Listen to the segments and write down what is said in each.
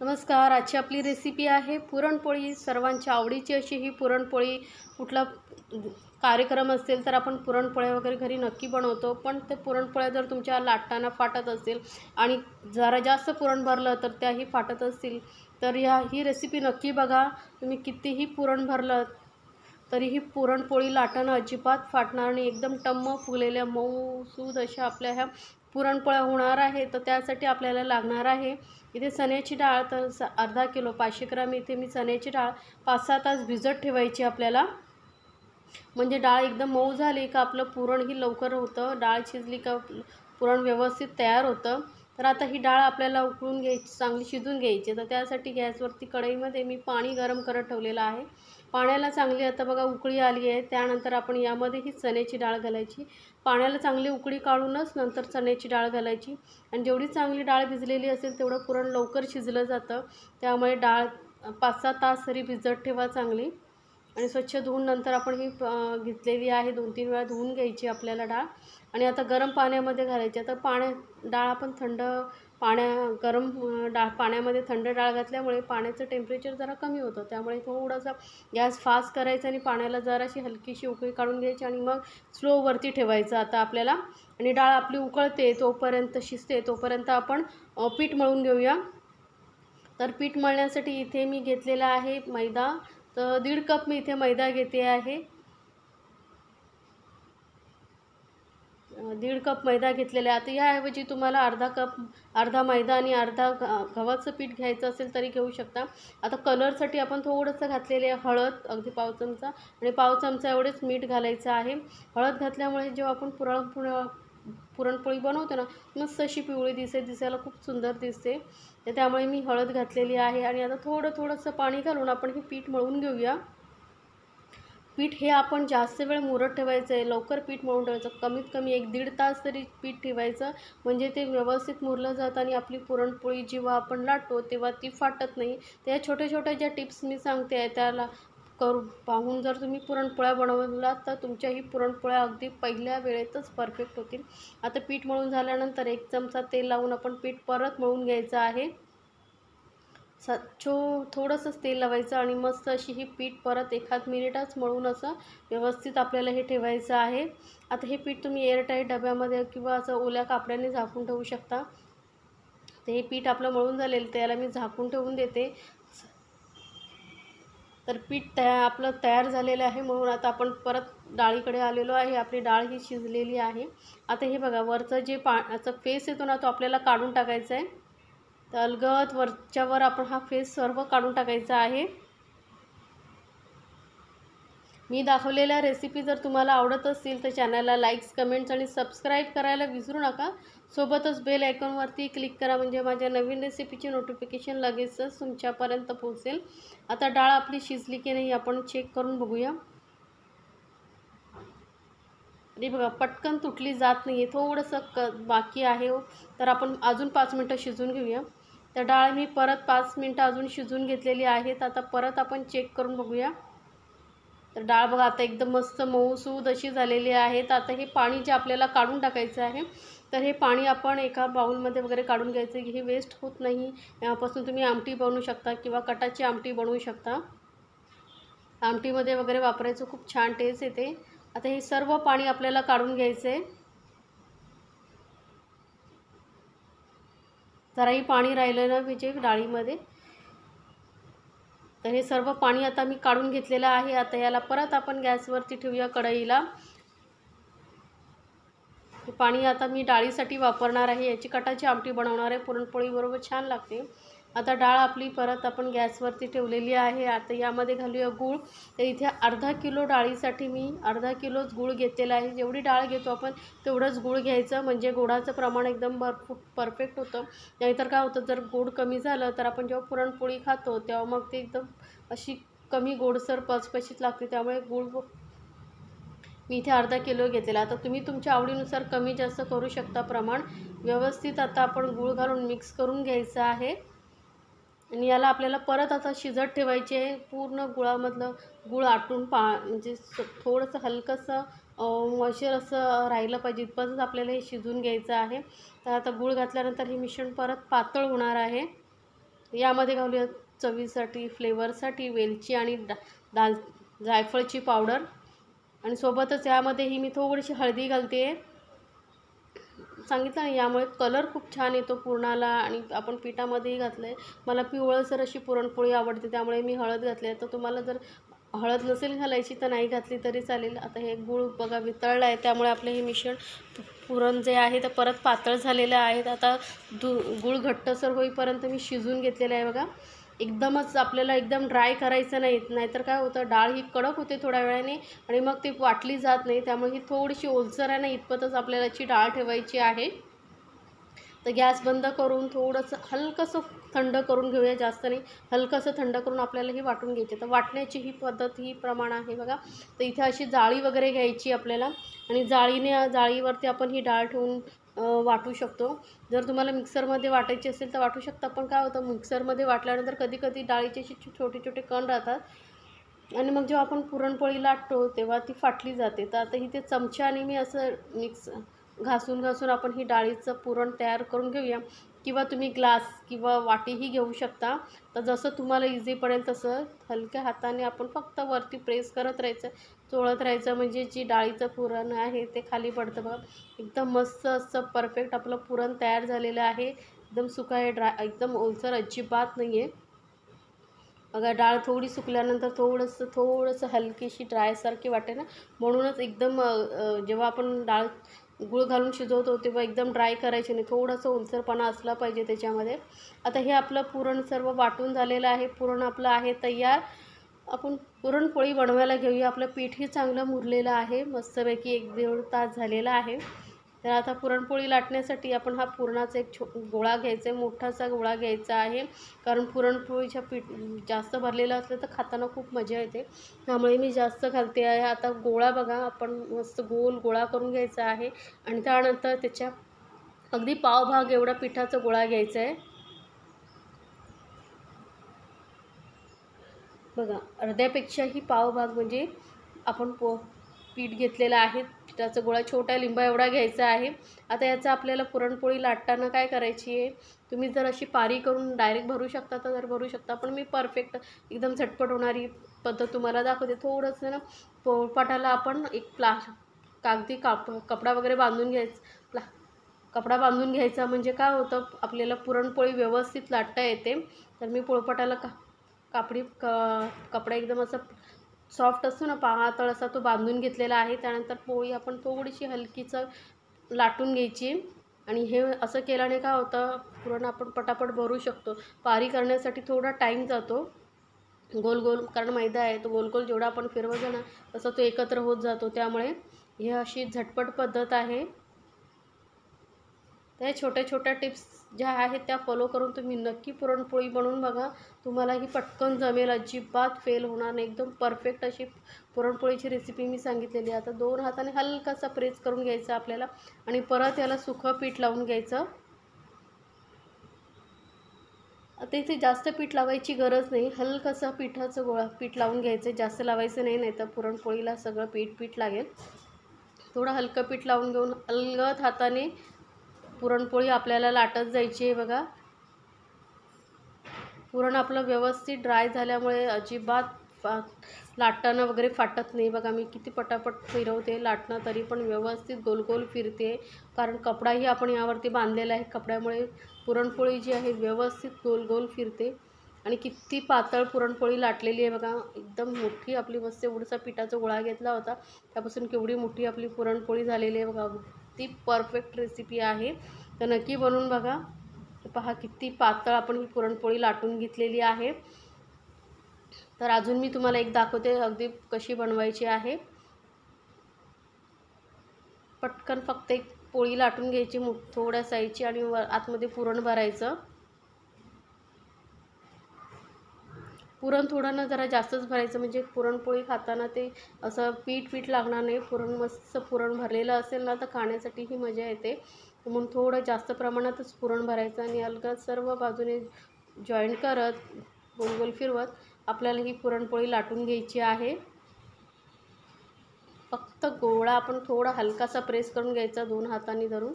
नमस्कार. आजची आपली रेसिपी आहे पुरणपोळी. सर्वांच्या आवडीची अशी ही पुरणपोळी. कुठला कार्यक्रम असेल तर आपण पुरणपोळ्या वगैरे घरी नक्की बनवतो, पण ते पुरणपोळ्या जर तुमच्या लाटताना फाटत असेल आणि जरा जास्त पुरण भरलं तर त्याही फाटत असतील, तर ही रेसिपी नक्की बघा. तुम्ही कितीही पुरण भरलं तरीही पुरणपोळी लाटताना अजिबात फाटणार नाही. एकदम टम्म फुगलेल्या मऊसूद अशा आपल्या ह्या पुरणपोळ्या होणार आहे. तर त्यासाठी आपल्याला लागणार आहे इथे चण्याची डाळ. तर अर्धा किलो 500 ग्राम इथे मी चण्याची डाळ 5-6 तास भिजत ठेवायची आपल्याला. म्हणजे डाळ एकदम मऊ झाली का आपलं पुरणही लवकर होतं. डाळ शिजली का पुरण व्यवस्थित तयार होतं. तर आता ही डाळ आपल्याला उकळून घ्यायची, चांगली शिजून घ्यायची. तर त्यासाठी गॅसवरती कढईमध्ये मी पाणी गरम करत ठेवलेलं आहे. पाण्याला चांगली आता बघा उकळी आली आहे. त्यानंतर आपण यामध्ये ही चण्याची डाळ घालायची. पाण्याला चांगली उकळी काढूनच नंतर चण्याची डाळ घालायची. आणि जेवढी चांगली डाळ भिजलेली असेल तेवढं पुरण लवकर शिजलं जातं. त्यामुळे डाळ 5-6 तास तरी भिजत ठेवा चांगली. आणि स्वच्छ धुवून नंतर आपण ही घेतलेली आहे. 2-3 वेळा धुवून घ्यायची आपल्याला डाळ. आणि आता गरम पाण्यामध्ये घालायची. आता डाळ आपण गरम पाण्यामध्ये थंड डाळ घातल्यामुळे पाण्याचं टेम्परेचर जरा कमी होतं. त्यामुळे थोडासा गॅस फास्ट करायचा आणि पाण्याला जराशी हलकीशी उकळी काढून घ्यायची आणि मग स्लोवरती ठेवायचं आता आपल्याला. आणि डाळ आपली उकळते तोपर्यंत, शिजते तोपर्यंत आपण पीठ मळून घेऊया. तर पीठ मळण्यासाठी इथे मी घेतलेला आहे मैदा. तर 1.5 कप मी इथे मैदा घेते आहे. 1.5 कप मैदा घेतलेला आहे. आता याऐवजी तुम्हाला अर्धा मैदा आणि अर्धा गव्हाचं पीठ घ्यायचं असेल तरी घेऊ शकता. आता कलरसाठी आपण थोडंसं घातलेले आहे हळद, अगदी पाव चमचा, आणि पाव चमचा एवढेच मीठ घालायचं आहे. हळद घातल्यामुळे जेव्हा आपण पुरणपोळी बनवतो ना, मस्त अशी पिवळी दिसायला खूप सुंदर दिसते. तर त्यामुळे मी हळद घातलेली आहे. आणि आता थोडंसं पाणी घालून आपण हे पीठ मळून घेऊया. पीठ हे आपण जास्त वेळ मुरत ठेवायचं आहे. लवकर पीठ मळून ठेवायचं. कमीत कमी 1-1.5 तास तरी पीठ ठेवायचं. म्हणजे ते व्यवस्थित मुरलं जातं आणि आपली पुरणपोळी जेव्हा आपण लाटतो तेव्हा ती फाटत नाही. त्या छोट्या ज्या टिप्स मी सांगते आहे त्याला पाहून जर तुम्ही पुरणपोळ्या बनवलात तर तुमच्याही पुरणपोळ्या अगदी पहिल्या वेळेतच परफेक्ट होतील. आता पीठ मळून झाल्यानंतर 1 चमचा तेल लावून आपण पीठ परत मळून घ्यायचं आहे. थोडंसंच तेल लावायचं आणि मस्त अशी ही पीठ परत 1 मिनिटच मळून असं व्यवस्थित आपल्याला हे ठेवायचं आहे. आता हे पीठ तुम्ही एअरटाईट डब्यामध्ये किंवा असं ओल्या कापडाने झाकून ठेवू शकता. तर हे पीठ आपलं मळून झालेलं त्याला मी झाकून ठेवून देते. तर पीठ आपलं तयार झालेलं आहे. म्हणून आता आपण परत डाळीकडे आलेलो आहे. आपली डाळ ही शिजलेली आहे. आता हे बघा वरचं जे पाण्याचा फेस येतो ना तो आपल्याला काढून टाकायचा आहे. तर अलगद वरच्यावर आपण हा फेस सर्व काढून टाकायचा आहे. मी दाखवलेल्या रेसिपी जर तुम्हाला आवडत असतील तर चॅनलला लाईक्स, कमेंट्स आणि सबस्क्राईब करायला विसरू नका. सोबतच बेल आयकॉनवरती क्लिक करा म्हणजे माझ्या नवीन रेसिपीची नोटिफिकेशन लगेचच तुमच्यापर्यंत पोहोचेल. आता डाळ आपली शिजली की नाही आपण चेक करून बघूया. आणि बघा पटकन तुटली जात नाही आहे. थोडंसं बाकी आहे. तर आपण अजून 5 मिनटं शिजवून घेऊया. तर डाळ मी परत 5 मिनटं अजून शिजवून घेतलेली आहेत. आता परत आपण चेक करून बघूया. तर डाळ बघा आता एकदम मस्त मऊसूद अशी झालेली आहे. तर आता हे पाणी जे आपल्याला काढून टाकायचं आहे. तर हे पाणी आपण एका बाउलमध्ये वगैरे काढून घ्यायचं की हे वेस्ट होत नाही. यापासून तुम्ही आमटी बनवू शकता किंवा कटाची आमटी बनवू शकता. आमटीमध्ये वगैरे वापरायचं, खूप छान टेस्ट येते. आता हे सर्व पाणी आपल्याला काढून घ्यायचं आहे. जराही पाणी राहिलं ना म्हणजे डाळीमध्ये. तर हे सर्व पाणी आता मी काढून घेतलेलं आहे. आता याला परत आपण गॅसवरती ठेवूया कढईला. हे पाणी आता मी डाळीसाठी वापरणार आहे. याची कटाची आमटी बनवणार आहे. पुरणपोळीबरोबर छान लागते. आता डाळ आपली परत आपण गॅसवरती ठेवलेली आहे. आता यामध्ये घालूया गूळ. तर इथे अर्धा किलो डाळीसाठी मी अर्धा किलोच गूळ घेतलेला आहे. जेवढी डाळ घेतो आपण तेवढंच गूळ घ्यायचं म्हणजे गोडाचं प्रमाण एकदम परफेक्ट होतं. नाहीतर काय होतं जर गोड कमी झालं तर आपण जेव्हा पुरणपोळी खातो तेव्हा मग ते एकदम अशी कमी गोडसर पचपचीत लागते. त्यामुळे गूळ मी इथे अर्धा किलो घेतलेला. आता तुम्ही तुमच्या आवडीनुसार कमी जास्त करू शकता प्रमाण. व्यवस्थित आता आपण गूळ घालून मिक्स करून घ्यायचं आहे. आणि याला आपल्याला परत आता शिजत ठेवायचे आहे. पूर्ण गुळामधलं गूळ आटून म्हणजे थोडंसं हलकंसं मॉइश्चर असं राहिलं पाहिजे इथपर्यंत आपल्याला हे शिजवून घ्यायचं आहे. तर आता गूळ घातल्यानंतर हे मिश्रण परत पातळ होणार आहे. यामध्ये घालूया चवीसाठी, फ्लेवरसाठी वेलची आणि जायफळची पावडर, आणि सोबतच यामध्येही मी थोडीशी हळदी घालते आहे. सांगितलं ना, यामुळे कलर खूप छान येतो पुरणाला. आणि आपण पिठामध्येही घातलं आहे. मला पिवळसर अशी पुरणपोळी आवडते, त्यामुळे मी हळद घातली आहे. तर तुम्हाला जर हळद नसेल घालायची तर नाही घातली तरी चालेल. आता हे गूळ बघा वितळलं आहे, त्यामुळे आपलं हे मिश्रण पुरण जे आहे ते परत पातळ झालेलं आहे. आता गूळ घट्टसर होईपर्यंत मी शिजवून घेतलेलं आहे बघा. एकदमच आपल्याला एकदम ड्राय करायचं नाही, नाहीतर काय होतं, डाळ ही कडक होते थोड्या वेळाने आणि मग ती वाटली जात नाही. त्यामुळे ही थोडीशी ओलसर आहे ना, इतपतच आपल्याला याची डाळ ठेवायची आहे. तर गॅस बंद करून थोडंसं हलकंसं थंड करून घेऊया, जास्त नाही, हलकंसं थंड करून आपल्याला ही वाटून घ्यायची. तर वाटण्याची ही पद्धत, ही प्रमाण आहे बघा. तर इथे अशी जाळी वगैरे घ्यायची आपल्याला, आणि जाळीवरती आपण ही डाळ ठेवून वाटू शकतो. जर तुम्हाला मिक्सरमध्ये वाटायची असेल तर वाटू शकता, पण काय होतं, मिक्सरमध्ये वाटल्यानंतर कधी कधी डाळीचे असे छोटे छोटे कण राहतात आणि मग जेव्हा आपण पुरणपोळी लाटतो तेव्हा ती फाटली जाते. तर आता इथे चमच्याने मी असं घासून आपण ही डाळीचं पुरण तयार करून घेऊया. किंवा तुम्ही ग्लास किंवा वाटीही घेऊ शकता. तर जसं तुम्हाला इझी पडेल तसं हलक्या हाताने आपण फक्त वरती प्रेस करत राहायचं, चोळत राहायचं, म्हणजे जी डाळीचं पुरण आहे ते खाली पडतं बघा. एकदम मस्त असं परफेक्ट आपलं पुरण तयार झालेलं आहे. एकदम सुका आहे, एकदम ओलसर अजिबात नाही आहे बघा. डाळ थोडी सुकल्यानंतर थोडंसं हलकीशी ड्रायसारखी वाटे ना, म्हणूनच एकदम जेव्हा आपण डाळ गूळ घालून शिजवतो तेव्हा एकदम ड्राय करायचे नाही, थोडंसं ओलसरपणा असला पाहिजे त्याच्यामध्ये. आता हे आपलं पुरण सर्व वाटून झालेलं आहे, पुरण आपलं आहे तयार. आपण पुरणपोळी बनवायला घेऊया. आपलं पीठही चांगलं मुरलेलं आहे, मस्तपैकी 1-1.5 तास झालेला आहे. तर आता पुरणपोळी लाटण्यासाठी आपण हा पुरणाचा एक गोळा घ्यायचा आहे, मोठासा गोळा घ्यायचा आहे. कारण पुरणपोळीच्या जास्त भरलेलं असलं तर खाताना खूप मजा येते, त्यामुळे मी जास्त घालते आहे. आता गोळा बघा, आपण मस्त गोल गोळा करून घ्यायचा आहे आणि त्यानंतर त्याच्या अगदी पावभाग एवढा पिठाचा गोळा घ्यायचा आहे बघा. अर्ध्यापेक्षाही पावभाग म्हणजे आपण पीठ घेतलेलं आहे, पिठाचा गोळा छोट्या लिंबा एवढा घ्यायचा आहे. आता याचा आपल्याला पुरणपोळी लाटताना काय करायची आहे, तुम्ही जर अशी पारी करून डायरेक्ट भरू शकता तर भरू शकता, पण मी परफेक्ट एकदम झटपट होणारी पद्धत तुम्हाला दाखवते. थोडंसं ना पोळपाटाला आपण एक कागदी कपडा वगैरे बांधून घ्यायचा, कपडा बांधून घ्यायचा, म्हणजे काय होतं, आपल्याला पुरणपोळी व्यवस्थित लाटता येते. तर मी पोळपाटाला कपडा एकदम असा सॉफ्ट असतो ना, पातळ असा, तो बांधून घेतलेला आहे. त्यानंतर पोळी आपण थोडीशी हलकीचं लाटून घ्यायची, आणि हे असं केल्याने काय होतं, पुरण आपण पटापट भरू शकतो. पारी करण्यासाठी थोडा टाईम जातो, गोल गोल, कारण मैदा आहे तो गोल गोल जेवढा आपण फिरवतो ना तसं तो एकत्र होत जातो. त्यामुळे ही अशी झटपट पद्धत आहे. त्या छोट्या छोट्या टिप्स ज्या आहेत त्या फॉलो करून तुम्ही नक्की पुरणपोळी बनवून बघा. तुम्हाला ही पटकन जमेल, अजिबात फेल होणार नाही. एकदम परफेक्ट अशी पुरणपोळीची रेसिपी मी सांगितलेली आहे. आता 2 हाताने हलकासा प्रेस करून घ्यायचा आपल्याला, आणि परत याला सुकं पीठ लावून घ्यायचं. आता इथे जास्त पीठ लावायची गरज नाही, हलकंसं पिठाचं पीठ लावून घ्यायचं, जास्त लावायचं नाही, नाही तर पुरणपोळीला सगळं पीठ लागेल. थोडं हलकं पीठ लावून घेऊन अलगद हाताने पुरणपोळी आपल्याला लाटत जायची आहे बघा. पुरण आपलं व्यवस्थित ड्राय झाल्यामुळे अजिबात लाटताना वगैरे फाटत नाही बघा. मी किती पटापट फिरवते लाटणं, तरी पण व्यवस्थित गोल गोल फिरते, कारण कपडाही आपण यावरती बांधलेला आहे. कपड्यामुळे पुरणपोळी जी आहे व्यवस्थित गोल गोल फिरते. आणि किती पातळ पुरणपोळी लाटलेली आहे बघा, एकदम मोठी आपली मस्त. एवढासा पिठाचा गोळा घेतला होता त्यापासून केवढी मोठी आपली पुरणपोळी झालेली आहे बघा. ती परफेक्ट रेसिपी आहे, तर नक्की बनवून बघा. पहा किती पातळ आपण ही पुरणपोळी लाटून घेतलेली आहे. तर अजून मी तुम्हाला एक दाखवते अगदी कशी बनवायची आहे. पटकन फक्त एक पोळी लाटून घ्यायची थोड्या साईजची, आणि आतमध्ये पुरण भरायचं. पुरण थोडं ना जरा जास्तच भरायचं, म्हणजे पुरणपोळी खाताना ते असं पीठ लागणार नाही. पुरण मस्त पुरण भरलेलं असेल ना तर खाण्यासाठीही मजा येते, म्हणून थोडं जास्त प्रमाणातच पुरण भरायचं. आणि अलगद सर्व बाजूने जॉईंट करत गोल गोल फिरवत आपल्याला ही पुरणपोळी लाटून घ्यायची आहे. फक्त गोळा आपण थोडा हलकासा प्रेस करून घ्यायचा 2 हातांनी धरून,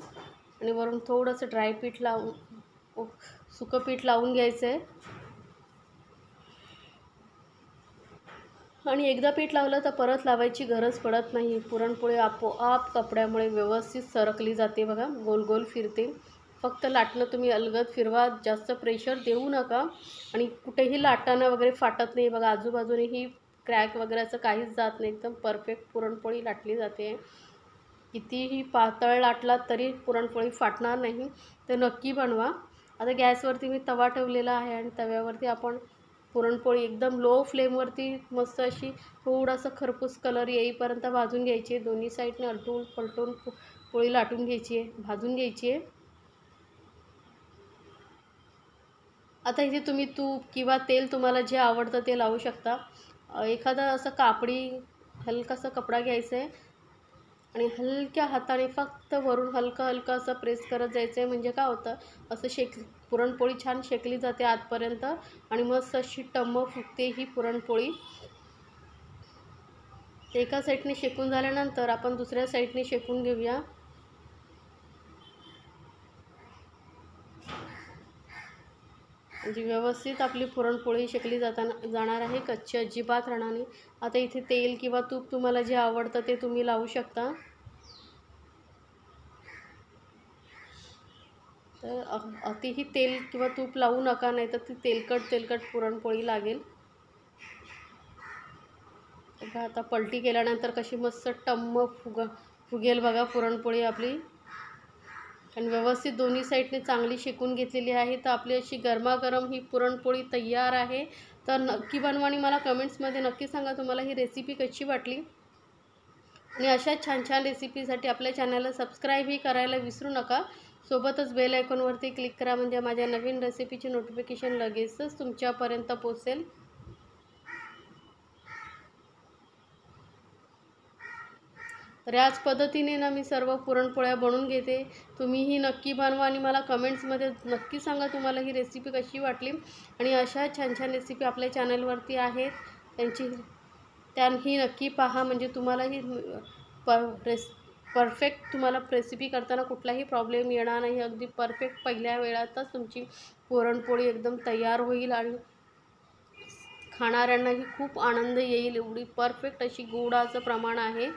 आणि वरून थोडंसं ड्राय पीठ लावून सुकं पीठ लावून घ्यायचं आहे. आणि एकदा पीठ लावलं तर परत लावायची गरज पडत नाही. पुरणपोळी आपोआप कपड्यामुळे व्यवस्थित सरकली जाते बघा, गोल गोल फिरते. फक्त लाटणं तुम्ही अलगद फिरवा, जास्त प्रेशर देऊ नका. आणि कुठेही लाटाणं वगैरे फाटत नाही बघा, आजूबाजूनेही क्रॅक वगैरे असं काहीच जात नाही. एकदम परफेक्ट पुरणपोळी लाटली जाते. कितीही पातळ लाटलात तरी पुरणपोळी फाटणार नाही. तर नक्की बनवा. आता गॅसवरती मी तवा ठेवलेला आहे आणि तव्यावरती आपण पुरणपोळी एकदम लो फ्लेमवरती मस्त अशी थोडासा खरपूस कलर येईपर्यंत भाजून घ्यायची आहे. दोन्ही साईडने अलटून पलटून पोळी लाटून घ्यायची आहे, भाजून घ्यायची आहे. आता इथे तुम्ही तूप किंवा तेल तुम्हाला जे आवडतं ते लावू शकता. एखादा असं कापडी हलकासा कपडा घ्यायचा आहे आणि हलक्या हाताने फक्त वरून हलकं हलकं असं प्रेस करत जायचं आहे. म्हणजे काय होतं, असं पुरणपोळी छान शेकली जाते आतपर्यंत आणि मस्त अशी टम्म फुगते ही पुरणपोळी. एका साईडने शेकून झाल्यानंतर आपण दुसऱ्या साईडने शेकून घेऊया. म्हणजे व्यवस्थित आपली पुरणपोळी शेकली जाणार आहे, कच्ची अजिबात राहणार नाही. आता इथे तेल किंवा तूप तुम्हाला जे आवडतं ते तुम्ही लावू शकता. तर अतिही तेल किंवा तूप लावू नका, नाही तर ती तेलकट पुरणपोळी लागेल. बघा आता पलटी केल्यानंतर कशी मस्त टम्म फुगेल बघा पुरणपोळी आपली. आणि व्यवस्थित दोन्ही साईडने चांगली शेकून घेतलेली आहे. तर आपली अशी गरमागरम ही पुरणपोळी तयार आहे. तर नक्की बनवा आणि मला कमेंट्समध्ये नक्की सांगा तुम्हाला ही रेसिपी कशी वाटली. आणि अशा छान छान रेसिपीसाठी आपल्या चॅनलला सबस्क्राईबही करायला विसरू नका. सोबतच बेल आयकॉनवरती क्लिक करा, म्हणजे माझ्या नवीन रेसिपीची नोटिफिकेशन लगेचच तुमच्यापर्यंत पोहोचेल. तर याच पद्धतीने ना मी सर्व पुरणपोळ्या बनवून घेते. तुम्हीही नक्की बनवा आणि मला कमेंट्समध्ये नक्की सांगा तुम्हाला ही रेसिपी कशी वाटली. आणि अशा छान छान रेसिपी आपल्या चॅनलवरती आहेत, त्यांही नक्की पहा. म्हणजे तुम्हालाही परफेक्ट तुम्हाला रेसिपी करताना कुठलाही प्रॉब्लेम येणार नाही. अगदी परफेक्ट पहिल्या वेळातच तुमची पुरणपोळी एकदम तयार होईल आणि खाणाऱ्यांनाही खूप आनंद येईल. एवढी परफेक्ट अशी गुळाचं प्रमाण आहे.